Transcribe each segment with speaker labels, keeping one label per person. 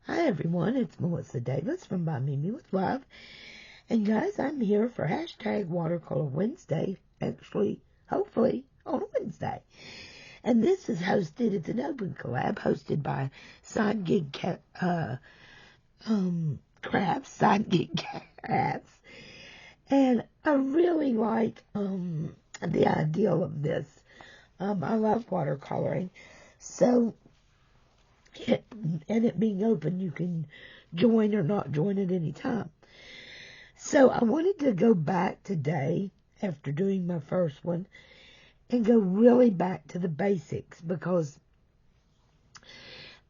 Speaker 1: Hi everyone, it's Melissa Davis from By Mimi with Love. And guys, I'm here for hashtag Watercolor Wednesday, actually, hopefully, on Wednesday. And this is hosted, it's an open collab hosted by Side Gig Crafts, Side Gig Crafts. And I really like the ideal of this. I love watercoloring. So, and it being open, you can join or not join at any time. So I wanted to go back today after doing my first one and go really back to the basics because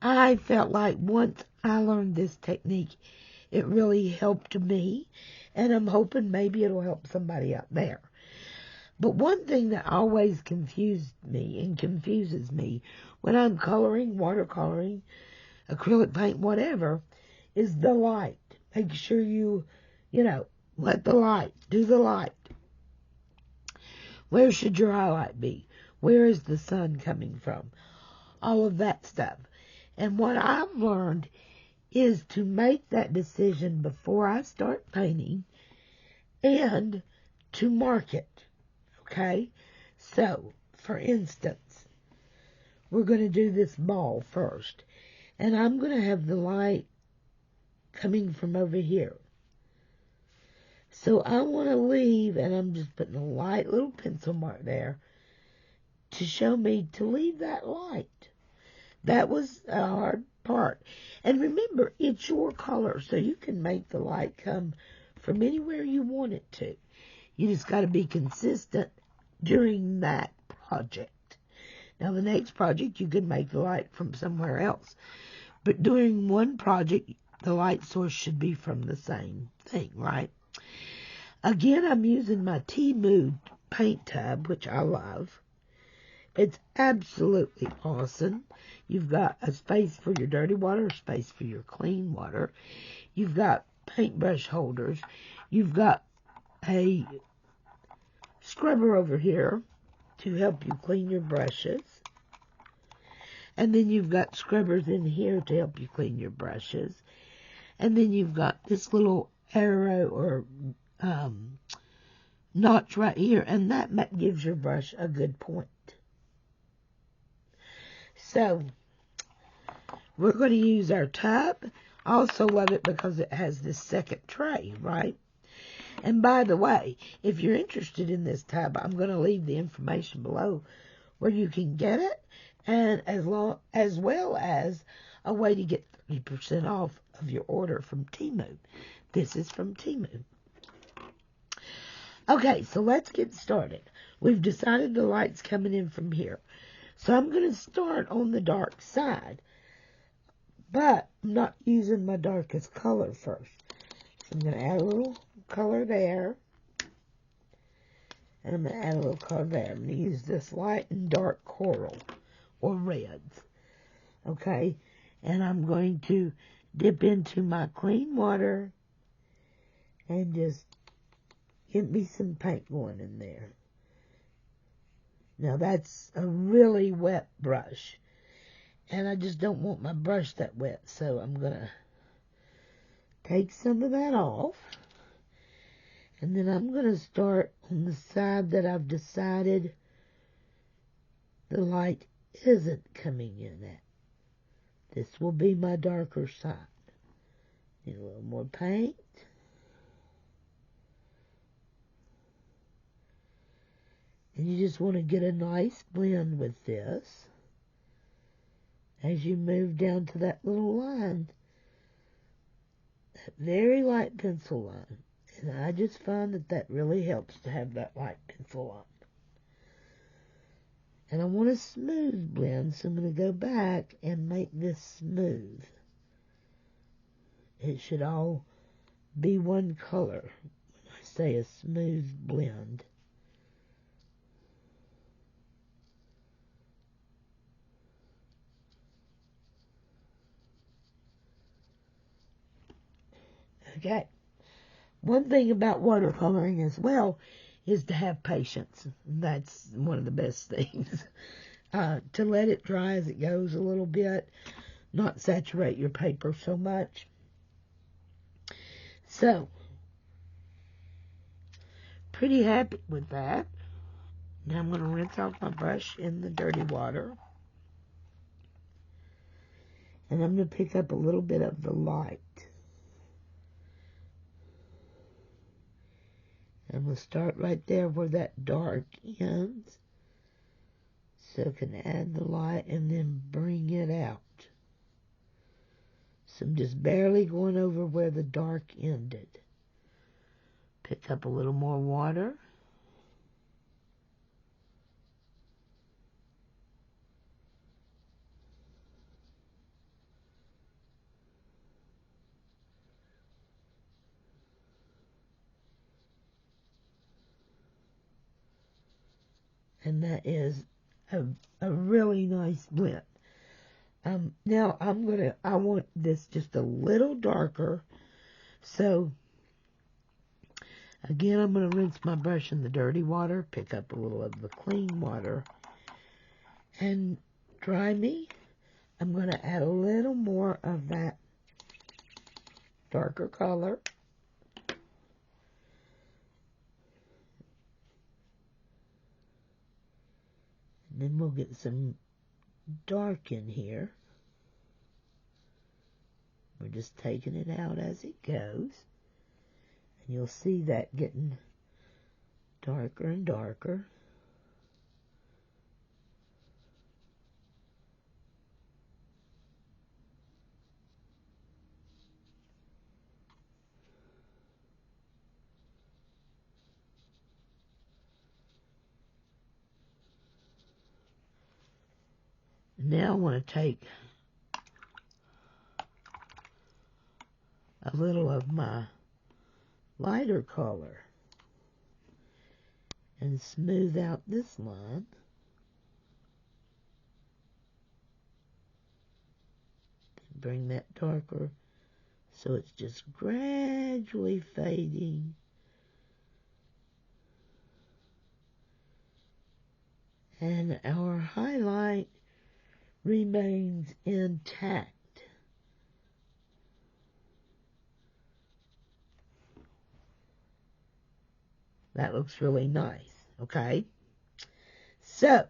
Speaker 1: I felt like once I learned this technique, it really helped me, and I'm hoping maybe it'll help somebody out there. But one thing that always confused me and confuses me when I'm coloring, watercoloring, acrylic paint, whatever, is the light. Make sure you let the light, do the light. Where should your highlight be? Where is the sun coming from? All of that stuff. And what I've learned is to make that decision before I start painting and to mark it. Okay? So, for instance, we're going to do this ball first. And I'm going to have the light coming from over here. So I want to leave, and I'm just putting a light little pencil mark there to show me to leave that light. That was a hard part. And remember, it's your color, so you can make the light come from anywhere you want it to. You just got to be consistent during that project. Now, the next project, you can make the light from somewhere else. But during one project, the light source should be from the same thing, right? Again, I'm using my Temu paint tub, which I love. It's absolutely awesome. You've got a space for your dirty water, a space for your clean water. You've got paintbrush holders. You've got a scrubber over here to help you clean your brushes. And then you've got scrubbers in here to help you clean your brushes. And then you've got this little arrow or notch right here, and that gives your brush a good point. So, we're going to use our tub. I also love it because it has this second tray, right? And by the way, if you're interested in this tub, I'm going to leave the information below where you can get it, and as well as a way to get 30% off of your order from Temu. This is from Temu. Okay, so let's get started. We've decided the light's coming in from here. So I'm going to start on the dark side. But I'm not using my darkest color first. So I'm going to add a little color there. And I'm going to add a little color there. I'm going to use this light and dark coral or reds. Okay? And I'm going to dip into my clean water and just get me some paint going in there. Now that's a really wet brush. And I just don't want my brush that wet. So I'm going to take some of that off. And then I'm going to start on the side that I've decided the light isn't coming in at. This will be my darker side. Need a little more paint. And you just want to get a nice blend with this as you move down to that little line. That very light pencil line. And I just find that really helps to have that light pencil line. And I want a smooth blend, so I'm going to go back and make this smooth. It should all be one color when I say a smooth blend. Okay. One thing about watercoloring as well is to have patience. That's one of the best things. To let it dry as it goes a little bit not saturate your paper so much. So, pretty happy with that. Now I'm going to rinse off my brush in the dirty water. And I'm going to pick up a little bit of the light. And we'll start right there where that dark ends. So I can add the light and then bring it out. So I'm just barely going over where the dark ended. Pick up a little more water. And that is a really nice blend. Now I want this just a little darker. So again, I'm going to rinse my brush in the dirty water, pick up a little of the clean water, and dry me. I'm going to add a little more of that darker color. And then we'll get some dark in here. We're just taking it out as it goes. And you'll see that getting darker and darker. Now I want to take a little of my lighter color and smooth out this line. Bring that darker so it's just gradually fading. And our highlight remains intact. That looks really nice, okay? So,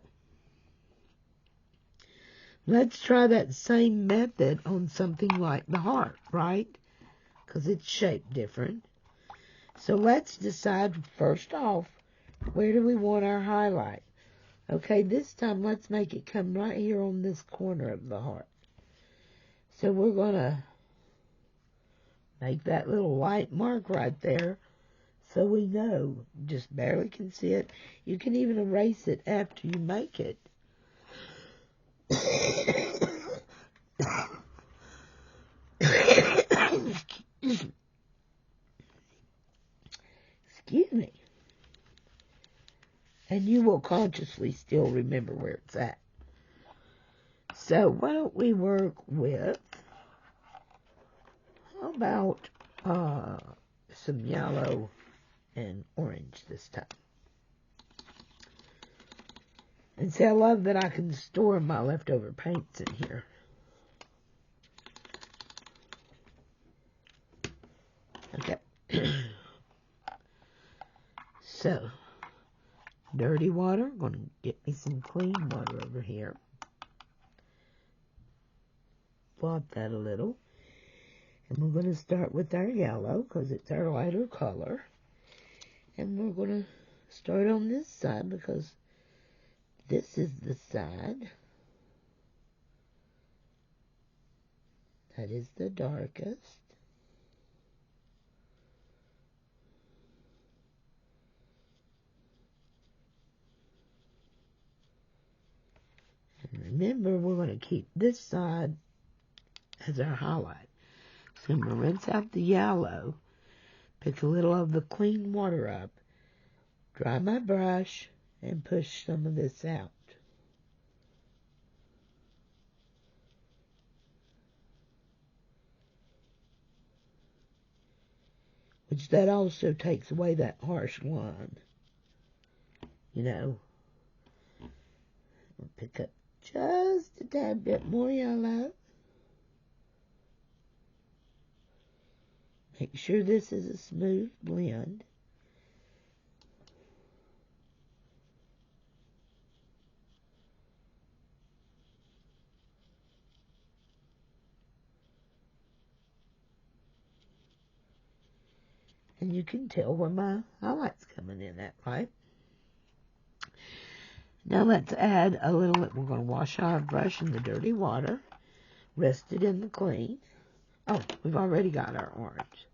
Speaker 1: let's try that same method on something like the heart, right? Because it's shaped different. So let's decide first off, where do we want our highlight? Okay, this time let's make it come right here on this corner of the heart. So we're going to make that little light mark right there so we know. Just barely can see it. You can even erase it after you make it. Excuse me. And you will consciously still remember where it's at. So why don't we work with, how about some yellow and orange this time. And see, I love that I can store my leftover paints in here. Okay. So, dirty water. I'm going to get me some clean water over here. Blot that a little. And we're going to start with our yellow because it's our lighter color. And we're going to start on this side because this is the side that is the darkest. And remember, we're going to keep this side as our highlight. So I'm going to rinse out the yellow, pick a little of the clean water up, dry my brush, and push some of this out. Which that also takes away that harsh line. You know. I'll pick up just a tad bit more yellow. Make sure this is a smooth blend. And you can tell where my highlight's coming in at, right? Now let's add a little, we're going to wash our brush in the dirty water, rest it in the clean. Oh, we've already got our orange.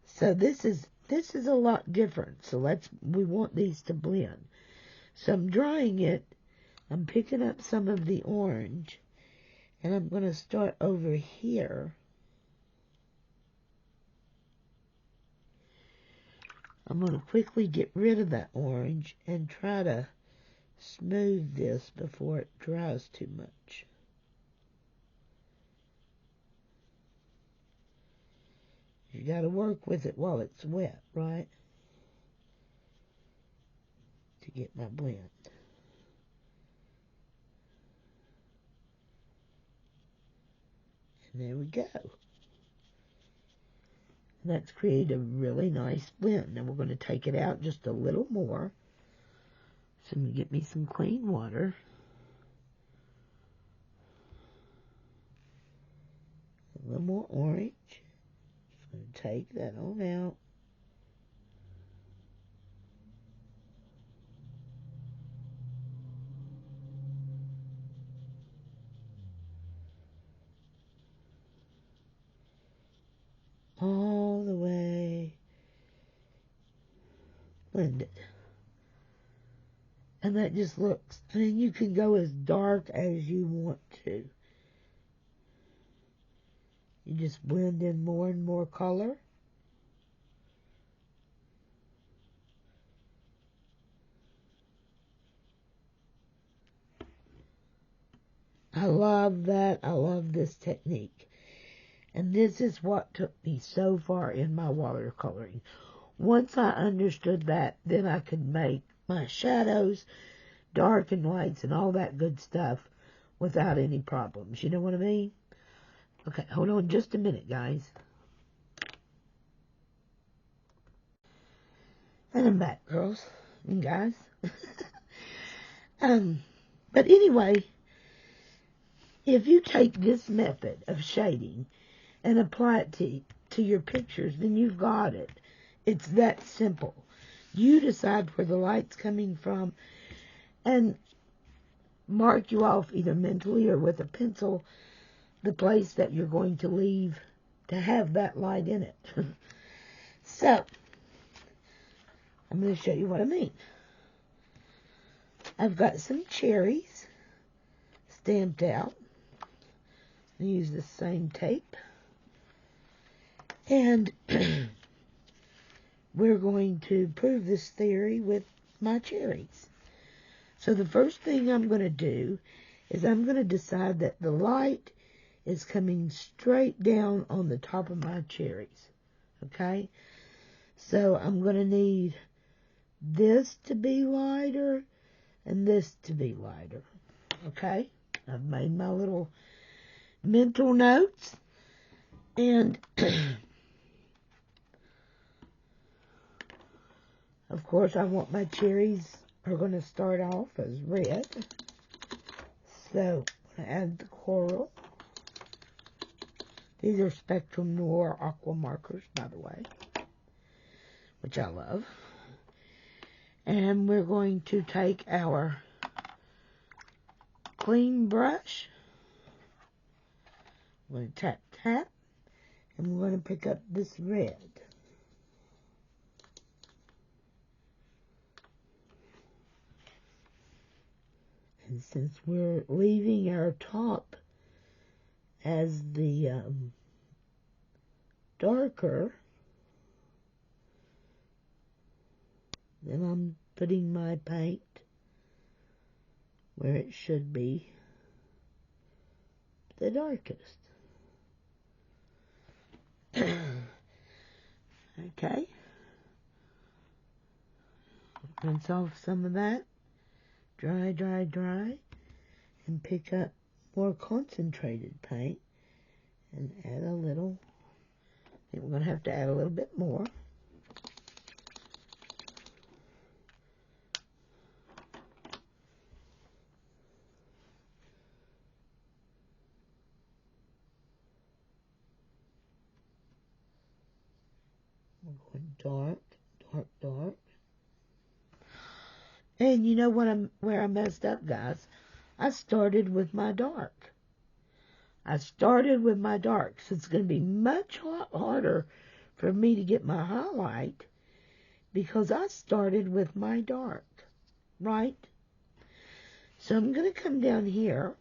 Speaker 1: So this is a lot different. So we want these to blend. So I'm drying it. I'm picking up some of the orange, and I'm going to start over here. I'm going to quickly get rid of that orange and try to smooth this before it dries too much. You got to work with it while it's wet, right? To get my blend. And there we go. That's created a really nice blend. Now we're going to take it out just a little more. So I'm going to get me some clean water. A little more orange. Just going to take that on out. All the way. Blend it. And that just looks, I mean, you can go as dark as you want to. You just blend in more and more color. I love that. I love this technique. And this is what took me so far in my watercoloring. Once I understood that, then I could make my shadows, dark and lights, and all that good stuff without any problems. You know what I mean? Okay, hold on just a minute, guys. And I'm back, girls and guys. But anyway, if you take this method of shading and apply it to your pictures, then you've got it. It's that simple. You decide where the light's coming from and mark you off either mentally or with a pencil the place that you're going to leave to have that light in it. So, I'm going to show you what I mean. I've got some cherries stamped out. I use the same tape. And we're going to prove this theory with my cherries. So the first thing I'm going to do is I'm going to decide that the light is coming straight down on the top of my cherries. Okay? So I'm going to need this to be lighter and this to be lighter. Okay? I've made my little mental notes. And of course, I want my cherries are going to start off as red. So, I add the coral. These are Spectrum Noir aqua markers, by the way, which I love. And we're going to take our clean brush. We're going to tap, tap, and we're going to pick up this red. And since we're leaving our top as the darker, then I'm putting my paint where it should be the darkest. Okay. Rinse off some of that. Dry, dry, dry. And pick up more concentrated paint and add a little think we're going to have to add a little bit more. We're going dark, dark, dark. And you know where I messed up, guys? I started with my dark. So it's going to be much harder for me to get my highlight because I started with my dark, right? So I'm going to come down here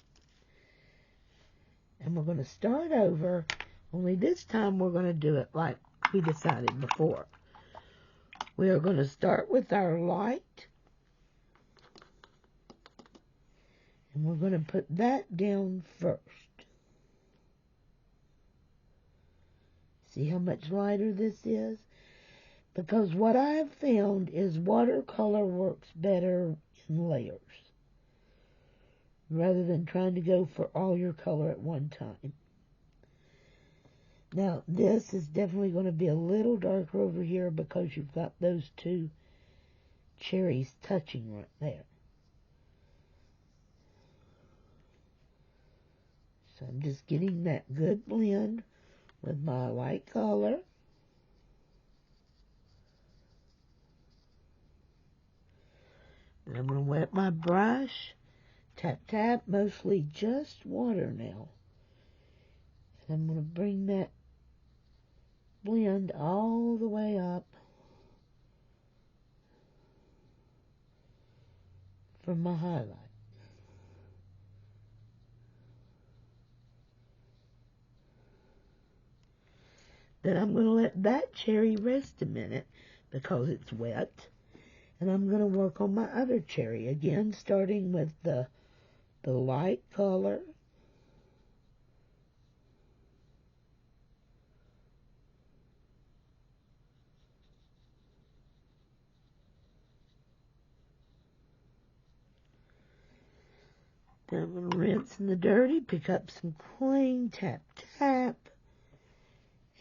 Speaker 1: and we're going to start over, only this time we're going to do it like we decided before. We are going to start with our light, and we're going to put that down first. See how much lighter this is? Because what I have found is watercolor works better in layers, rather than trying to go for all your color at one time. Now, this is definitely going to be a little darker over here because you've got those two cherries touching right there. So I'm just getting that good blend with my light color. And I'm going to wet my brush. Tap, tap, mostly just water now. And I'm going to bring that blend all the way up from my highlight. Then I'm going to let that cherry rest a minute because it's wet. And I'm going to work on my other cherry again, starting with the light color. Then I'm going to rinse in the dirty, pick up some clean, tap, tap.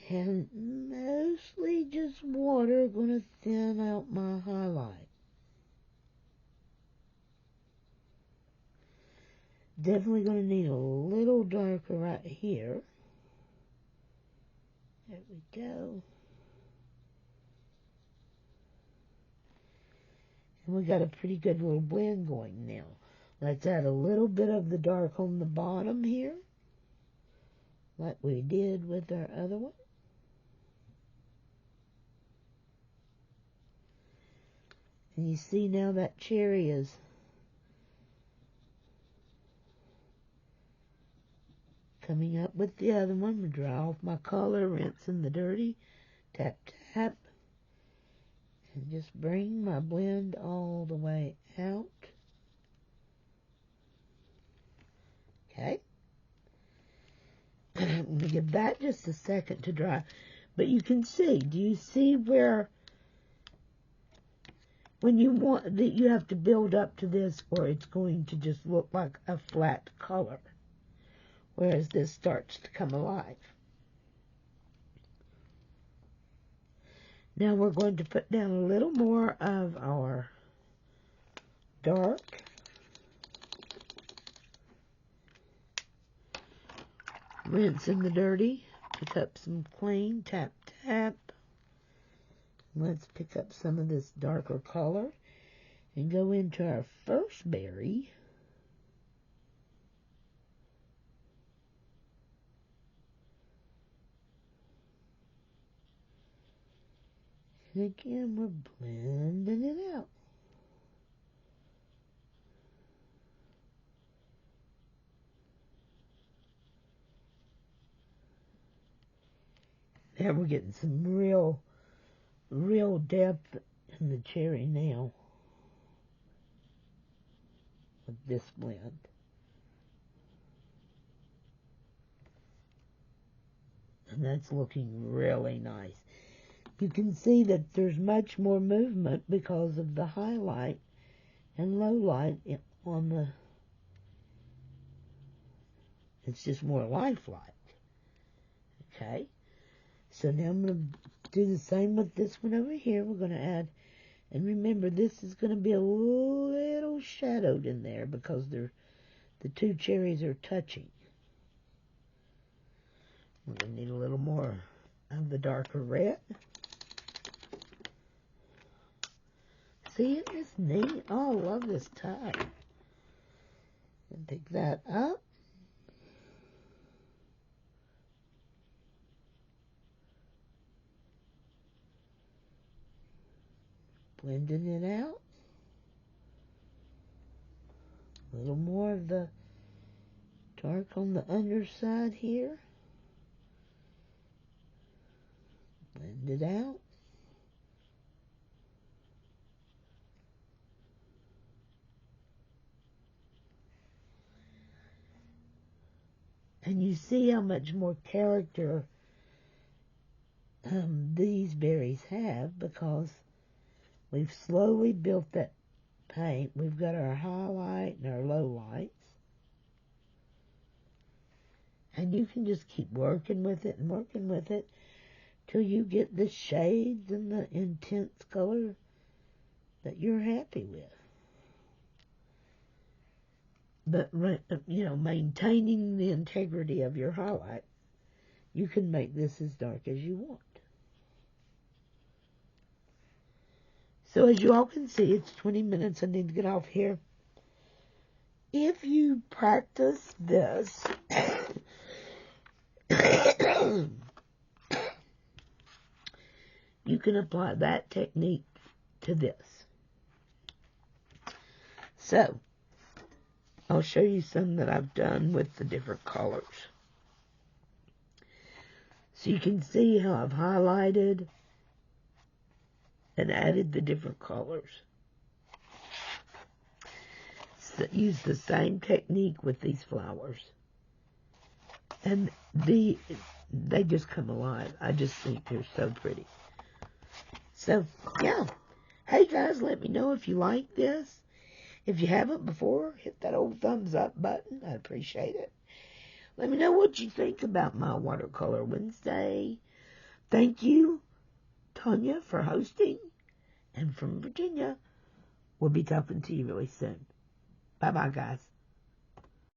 Speaker 1: And mostly just water, going to thin out my highlight. Definitely going to need a little darker right here. There we go. And we got a pretty good little blend going now. Let's add a little bit of the dark on the bottom here, like we did with our other one. And you see now that cherry is coming up with the other one. We dry off my color, rinse in the dirty, tap, tap, and just bring my blend all the way out. Okay. I'm going to give that just a second to dry. But you can see, do you see where when you want that you have to build up to this or it's going to just look like a flat color, whereas this starts to come alive. Now we're going to put down a little more of our dark. Rinse in the dirty, pick up some clean, tap, tap. Let's pick up some of this darker color and go into our first berry. And again, we're blending it out. There we're getting some real depth in the cherry now with this blend. And that's looking really nice. You can see that there's much more movement because of the highlight and low light on the, it's just more lifelike. Okay? So now I'm going to do the same with this one over here. We're going to add, and remember this is going to be a little shadowed in there because the two cherries are touching. We're going to need a little more of the darker red. See, isn't this neat? Oh, I love this tie. And pick that up. Blending it out. A little more of the dark on the underside here. Blend it out. And you see how much more character these berries have because we've slowly built that paint. We've got our highlight and our low lights. And you can just keep working with it and working with it till you get the shades and the intense color that you're happy with. But, you know, maintaining the integrity of your highlight, you can make this as dark as you want. So as you all can see, it's 20 minutes. I need to get off here. If you practice this, you can apply that technique to this. So, I'll show you some that I've done with the different colors. So you can see how I've highlighted and added the different colors. So use the same technique with these flowers. And they just come alive. I just think they're so pretty. So, yeah. Hey guys, let me know if you like this. If you haven't before, hit that old thumbs up button. I'd appreciate it. Let me know what you think about my Watercolor Wednesday. Thank you, Tanya, for hosting. And from Virginia, we'll be talking to you really soon. Bye-bye, guys.